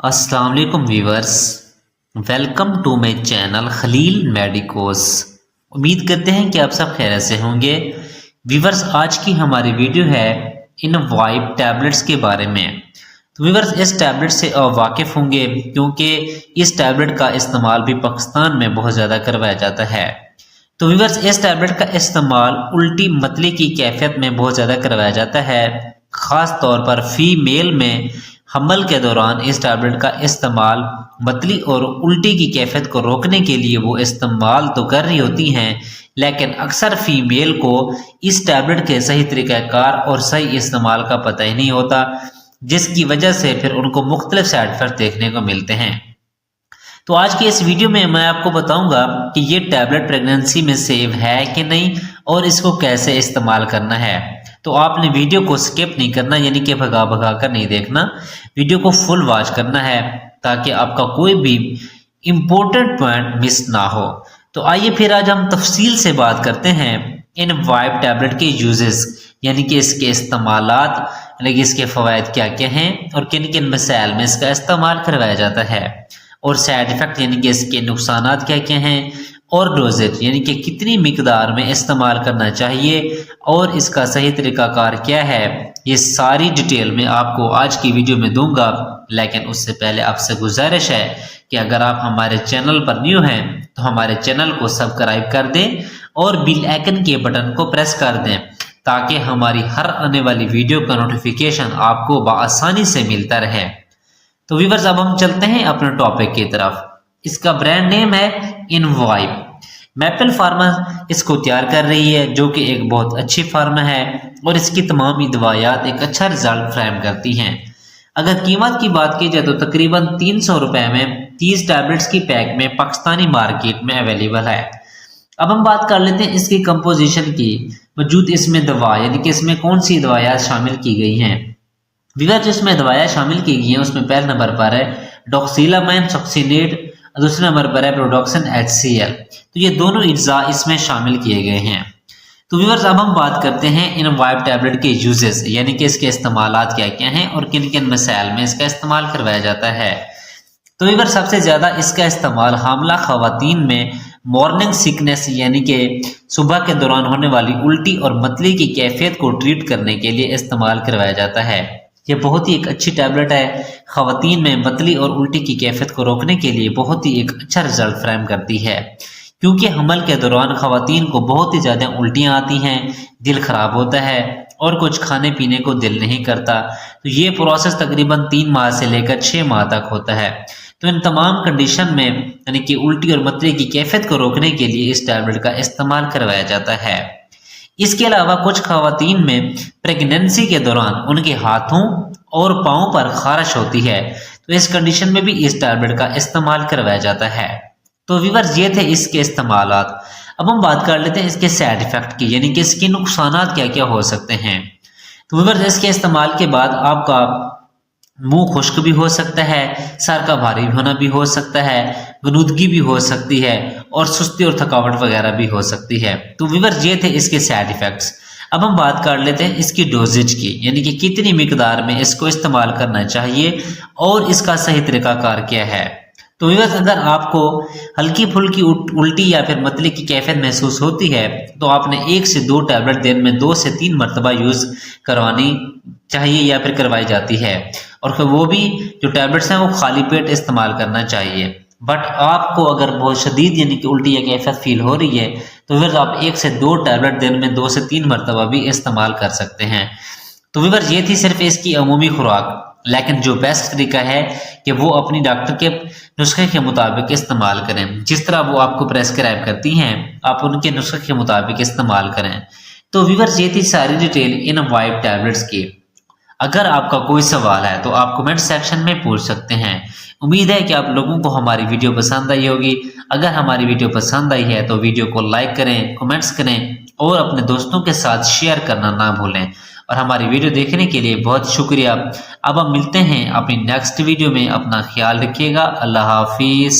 अस्सलाम वालेकुम viewers, welcome to my channel Khalil medicos. उम्मीद करते हैं कि आप सब खैर से होंगे। व्यूवर्स, आज की हमारी वीडियो है इन वाइब टैबलेट्स के बारे में। तो व्यूवर्स, इस टैबलेट से आप वाकिफ़ होंगे क्योंकि इस टैबलेट का इस्तेमाल भी पाकिस्तान में बहुत ज़्यादा करवाया जाता है। तो व्यूवर्स, इस टैबलेट का इस्तेमाल उल्टी मतली की कैफियत में बहुत ज़्यादा करवाया जाता है। ख़ास तौर पर फीमेल में हमल के दौरान इस टैबलेट का इस्तेमाल मतली और उल्टी की कैफियत को रोकने के लिए वो इस्तेमाल तो कर रही होती हैं, लेकिन अक्सर फीमेल को इस टैबलेट के सही तरीक़ाकार और सही इस्तेमाल का पता ही नहीं होता, जिसकी वजह से फिर उनको मुख्तलिफ साइड इफेक्ट देखने को मिलते हैं। तो आज की इस वीडियो में मैं आपको बताऊंगा कि ये टैबलेट प्रेगनेंसी में सेफ है कि नहीं और इसको कैसे इस्तेमाल करना है। तो आपने वीडियो को स्किप नहीं करना, यानी कि भगा भगा कर नहीं देखना, वीडियो को फुल वॉच करना है ताकि आपका कोई भी इम्पोर्टेंट पॉइंट मिस ना हो। तो आइए फिर आज हम तफसील से बात करते हैं इन वाइब टैबलेट के यूजेस, यानी कि इसके इस्तेमालात, यानी कि इसके फ़वाइद क्या क्या हैं और किन किन मसाइल में इसका इस्तेमाल करवाया जाता है, और साइड इफ़ेक्ट यानी कि इसके नुकसानात क्या क्या हैं, और डोजेज यानी कि कितनी मिकदार में इस्तेमाल करना चाहिए और इसका सही तरीक़ाकार क्या है, ये सारी डिटेल में आपको आज की वीडियो में दूंगा। लेकिन उससे पहले आपसे गुजारिश है कि अगर आप हमारे चैनल पर न्यू हैं तो हमारे चैनल को सब्सक्राइब कर दें और बेल आइकन के बटन को प्रेस कर दें ताकि हमारी हर आने वाली वीडियो का नोटिफिकेशन आपको बआसानी से मिलता रहे। तो व्यूअर्स, अब हम चलते हैं अपने टॉपिक की तरफ। इसका ब्रांड नेम है इनवाइब। मैपल फार्मा इसको तैयार कर रही है, जो कि एक बहुत अच्छी फार्मा है और इसकी तमाम ही दवाइयात एक अच्छा रिजल्ट फ्राहम करती हैं। अगर कीमत की बात की जाए तो तकरीबन 300 रुपए में 30 टैबलेट्स की पैक में पाकिस्तानी मार्केट में अवेलेबल है। अब हम बात कर लेते हैं इसकी कंपोजिशन की, मौजूद इसमें दवा यानी कि इसमें कौन सी दवाइयाँ शामिल की गई हैं। व्यूअर्स, जिसमें दवाइयाँ शामिल की गई हैं उसमें पहले नंबर पर है डॉक्सिलामाइन सक्सिनेट, दूसरे नंबर पर है प्रोडक्शन HCl। तो ये दोनों अज्जा इसमें शामिल किए गए हैं। तो व्यूअर्स, अब हम बात करते हैं इन वाइब टैबलेट के यूजेस, यानी कि इसके इस्तेमालात क्या क्या हैं और किन किन मसाइल में इसका इस्तेमाल करवाया जाता है। तो व्यूअर्स, सबसे ज़्यादा इसका इस्तेमाल हामला ख़वातीन में मॉर्निंग सिकनेस यानी कि सुबह के दौरान होने वाली उल्टी और मतली की कैफियत को ट्रीट करने के लिए इस्तेमाल करवाया जाता है। ये बहुत ही एक अच्छी टैबलेट है, ख़वातीन में मतली और उल्टी की कैफियत को रोकने के लिए बहुत ही एक अच्छा रिजल्ट फ्राहम करती है, क्योंकि हमल के दौरान ख़वातीन को बहुत ही ज़्यादा उल्टियाँ आती हैं, दिल ख़राब होता है और कुछ खाने पीने को दिल नहीं करता। तो ये प्रोसेस तकरीबन 3 माह से लेकर 6 माह तक होता है। तो इन तमाम कंडीशन में यानी कि उल्टी और मतली की कैफियत को रोकने के लिए इस टैबलेट का इस्तेमाल करवाया जाता है। इसके अलावा कुछ ख़वातीन में प्रेगनेंसी के दौरान उनके हाथों और पाँव पर खारिश होती है, तो इस कंडीशन में भी इस टैबलेट का इस्तेमाल करवाया जाता है। तो व्यूअर्स, ये थे इसके इस्तेमालात। अब हम बात कर लेते हैं इसके साइड इफ़ेक्ट की, यानी कि इसके नुकसानात क्या क्या हो सकते हैं। तो व्यूअर्स, इसके इस्तेमाल के बाद आपका मुंह खुश्क भी हो सकता है, सर का भारी होना भी हो सकता है, गनुदगी भी हो सकती है और सुस्ती और थकावट वगैरह भी हो सकती है। तो व्यूअर्स, ये थे इसके साइड इफ़ेक्ट्स। अब हम बात कर लेते हैं इसकी डोजेज की, यानी कि कितनी मिकदार में इसको इस्तेमाल करना चाहिए और इसका सही तरीक़ाकार क्या है। तो व्यूअर्स, अगर आपको हल्की फुल्की उल्टी या फिर मतली की कैफियत महसूस होती है तो आपने 1 से 2 टैबलेट दिन में 2 से 3 मरतबा यूज़ करवानी चाहिए या फिर करवाई जाती है, और फिर वो भी जो टैबलेट्स हैं वो खाली पेट इस्तेमाल करना चाहिए। बट आपको अगर बहुत शदीद यानी कि उल्टी या कैफियत फील हो रही है तो फिर आप 1 से 2 टैबलेट दिन में 2 से 3 मरतबा भी इस्तेमाल कर सकते हैं। तो व्यूअर्स, ये थी सिर्फ इसकी अमूमी खुराक, लेकिन जो बेस्ट तरीका है कि वो अपनी डॉक्टर के नुस्खे के मुताबिक इस्तेमाल करें। जिस तरह वो आपको प्रेस्क्राइब करती हैं आप उनके नुस्खे के मुताबिक इस्तेमाल करें। तो व्यूअर्स, ये थी सारी डिटेल इन वाइब टैबलेट्स की। अगर आपका कोई सवाल है तो आप कमेंट सेक्शन में पूछ सकते हैं। उम्मीद है कि आप लोगों को हमारी वीडियो पसंद आई होगी। अगर हमारी वीडियो पसंद आई है तो वीडियो को लाइक करें, कमेंट्स करें और अपने दोस्तों के साथ शेयर करना ना भूलें। और हमारी वीडियो देखने के लिए बहुत शुक्रिया। अब हम मिलते हैं अपनी नेक्स्ट वीडियो में। अपना ख्याल रखिएगा। अल्लाह हाफिज़।